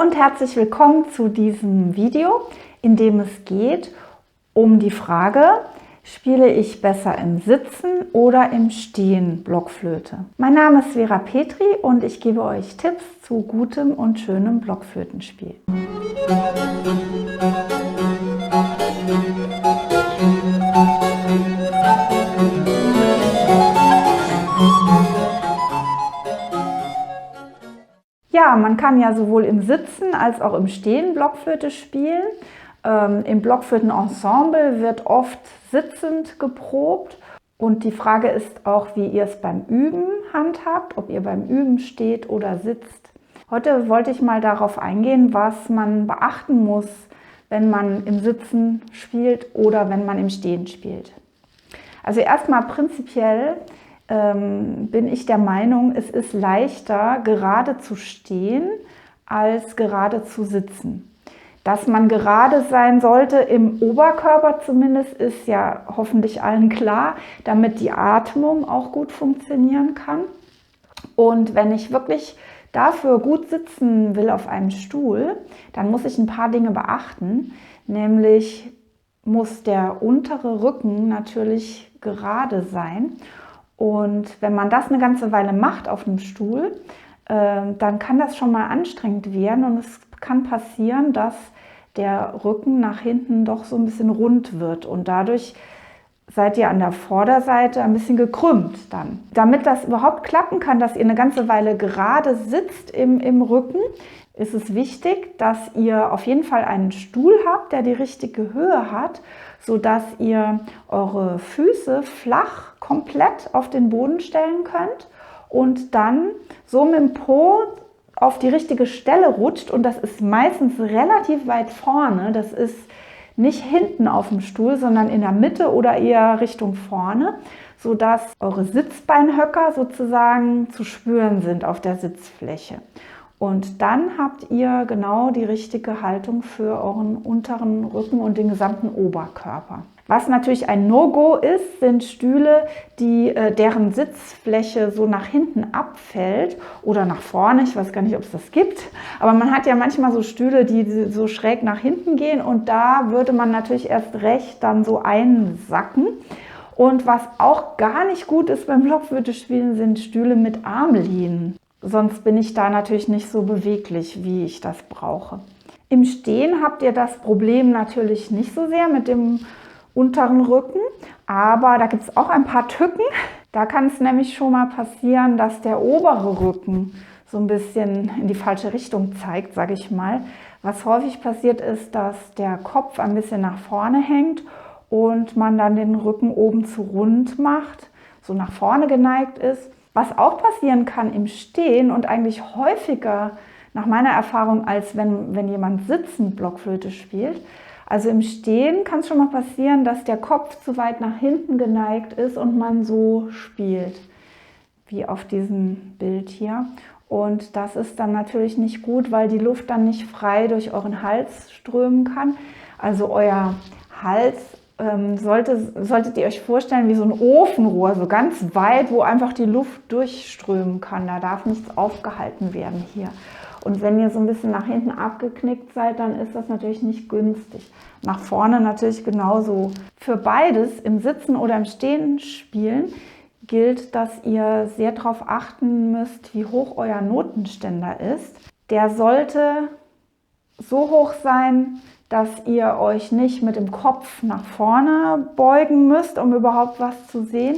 und herzlich willkommen zu diesem Video, in dem es geht um die Frage, spiele ich besser im Sitzen oder im Stehen Blockflöte? Mein Name ist Vera Petri und ich gebe euch Tipps zu gutem und schönem Blockflötenspiel. Ja, man kann ja sowohl im Sitzen als auch im Stehen Blockflöte spielen. Im Blockflötenensemble wird oft sitzend geprobt und die Frage ist auch, wie ihr es beim Üben handhabt, ob ihr beim Üben steht oder sitzt. Heute wollte ich mal darauf eingehen, was man beachten muss, wenn man im Sitzen spielt oder wenn man im Stehen spielt. Also erstmal prinzipiell bin ich der Meinung, es ist leichter, gerade zu stehen, als gerade zu sitzen. Dass man gerade sein sollte, im Oberkörper zumindest, ist ja hoffentlich allen klar, damit die Atmung auch gut funktionieren kann. Und wenn ich wirklich dafür gut sitzen will auf einem Stuhl, dann muss ich ein paar Dinge beachten, nämlich muss der untere Rücken natürlich gerade sein. Und wenn man das eine ganze Weile macht auf einem Stuhl, dann kann das schon mal anstrengend werden und es kann passieren, dass der Rücken nach hinten doch so ein bisschen rund wird und dadurch seid ihr an der Vorderseite ein bisschen gekrümmt dann. Damit das überhaupt klappen kann, dass ihr eine ganze Weile gerade sitzt im Rücken, ist es wichtig, dass ihr auf jeden Fall einen Stuhl habt, der die richtige Höhe hat, sodass ihr eure Füße flach komplett auf den Boden stellen könnt und dann so mit dem Po auf die richtige Stelle rutscht. Und das ist meistens relativ weit vorne. Das ist nicht hinten auf dem Stuhl, sondern in der Mitte oder eher Richtung vorne, sodass eure Sitzbeinhöcker sozusagen zu spüren sind auf der Sitzfläche. Und dann habt ihr genau die richtige Haltung für euren unteren Rücken und den gesamten Oberkörper. Was natürlich ein No-Go ist, sind Stühle, deren Sitzfläche so nach hinten abfällt oder nach vorne. Ich weiß gar nicht, ob es das gibt. Aber man hat ja manchmal so Stühle, die so schräg nach hinten gehen. Und da würde man natürlich erst recht dann so einsacken. Und was auch gar nicht gut ist beim Blockflöte-Spielen, sind Stühle mit Armlehnen. Sonst bin ich da natürlich nicht so beweglich, wie ich das brauche. Im Stehen habt ihr das Problem natürlich nicht so sehr mit dem unteren Rücken, aber da gibt es auch ein paar Tücken. Da kann es nämlich schon mal passieren, dass der obere Rücken so ein bisschen in die falsche Richtung zeigt, sage ich mal. Was häufig passiert ist, dass der Kopf ein bisschen nach vorne hängt und man dann den Rücken oben zu rund macht, so nach vorne geneigt ist. Was auch passieren kann im Stehen und eigentlich häufiger nach meiner Erfahrung, als wenn jemand sitzend Blockflöte spielt. Also im Stehen kann es schon mal passieren, dass der Kopf zu weit nach hinten geneigt ist und man so spielt, wie auf diesem Bild hier. Und das ist dann natürlich nicht gut, weil die Luft dann nicht frei durch euren Hals strömen kann. Also euer Hals solltet ihr euch vorstellen wie so ein Ofenrohr, so ganz weit, wo einfach die Luft durchströmen kann. Da darf nichts aufgehalten werden hier. Und wenn ihr so ein bisschen nach hinten abgeknickt seid, dann ist das natürlich nicht günstig. Nach vorne natürlich genauso. Für beides, im Sitzen oder im Stehen spielen, gilt, dass ihr sehr darauf achten müsst, wie hoch euer Notenständer ist. Der sollte so hoch sein, dass ihr euch nicht mit dem Kopf nach vorne beugen müsst, um überhaupt was zu sehen,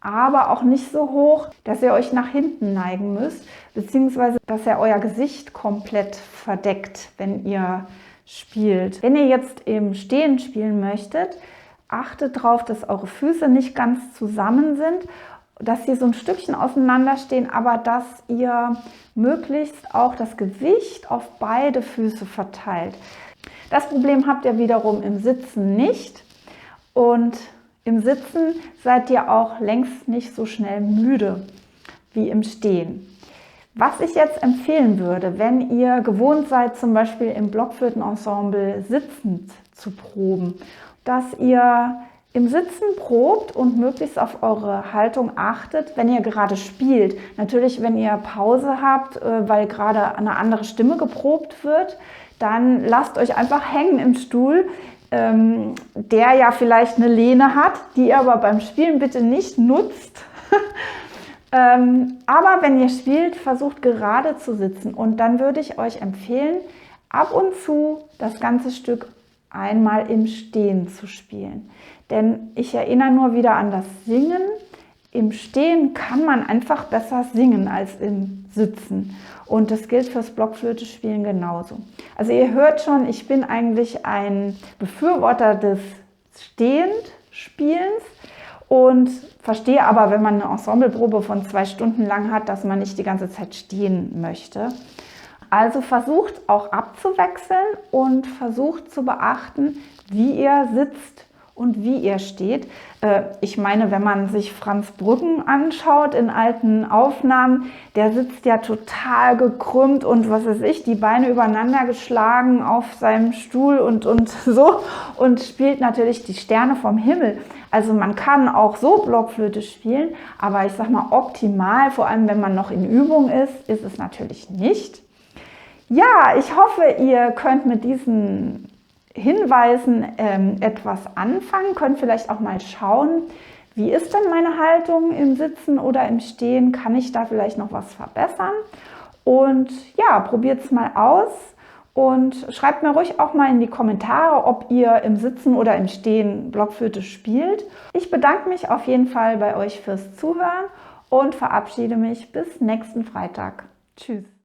aber auch nicht so hoch, dass ihr euch nach hinten neigen müsst, beziehungsweise dass er euer Gesicht komplett verdeckt, wenn ihr spielt. Wenn ihr jetzt im Stehen spielen möchtet, achtet darauf, dass eure Füße nicht ganz zusammen sind, dass sie so ein Stückchen auseinander stehen, aber dass ihr möglichst auch das Gewicht auf beide Füße verteilt. Das Problem habt ihr wiederum im Sitzen nicht und im Sitzen seid ihr auch längst nicht so schnell müde wie im Stehen. Was ich jetzt empfehlen würde, wenn ihr gewohnt seid, zum Beispiel im Blockflötenensemble sitzend zu proben, dass ihr im Sitzen probt und möglichst auf eure Haltung achtet, wenn ihr gerade spielt. Natürlich, wenn ihr Pause habt, weil gerade eine andere Stimme geprobt wird, dann lasst euch einfach hängen im Stuhl, der ja vielleicht eine Lehne hat, die ihr aber beim Spielen bitte nicht nutzt. Aber wenn ihr spielt, versucht gerade zu sitzen und dann würde ich euch empfehlen, ab und zu das ganze Stück einmal im Stehen zu spielen. Denn ich erinnere nur wieder an das Singen. Im Stehen kann man einfach besser singen als im Sitzen. Und das gilt fürs Blockflöte-Spielen genauso. Also ihr hört schon, ich bin eigentlich ein Befürworter des Stehend-Spielens und verstehe aber, wenn man eine Ensembleprobe von 2 Stunden lang hat, dass man nicht die ganze Zeit stehen möchte. Also versucht auch abzuwechseln und versucht zu beachten, wie ihr sitzt und wie ihr steht. Ich meine, wenn man sich Franz Brüggen anschaut in alten Aufnahmen, der sitzt ja total gekrümmt und was weiß ich, die Beine übereinander geschlagen auf seinem Stuhl und so und spielt natürlich die Sterne vom Himmel. Also man kann auch so Blockflöte spielen, aber ich sag mal optimal, vor allem wenn man noch in Übung ist es natürlich nicht. Ja, ich hoffe, ihr könnt mit diesen Hinweisen etwas anfangen, könnt vielleicht auch mal schauen, wie ist denn meine Haltung im Sitzen oder im Stehen, kann ich da vielleicht noch was verbessern? Und ja, probiert es mal aus und schreibt mir ruhig auch mal in die Kommentare, ob ihr im Sitzen oder im Stehen Blockflöte spielt. Ich bedanke mich auf jeden Fall bei euch fürs Zuhören und verabschiede mich bis nächsten Freitag. Tschüss.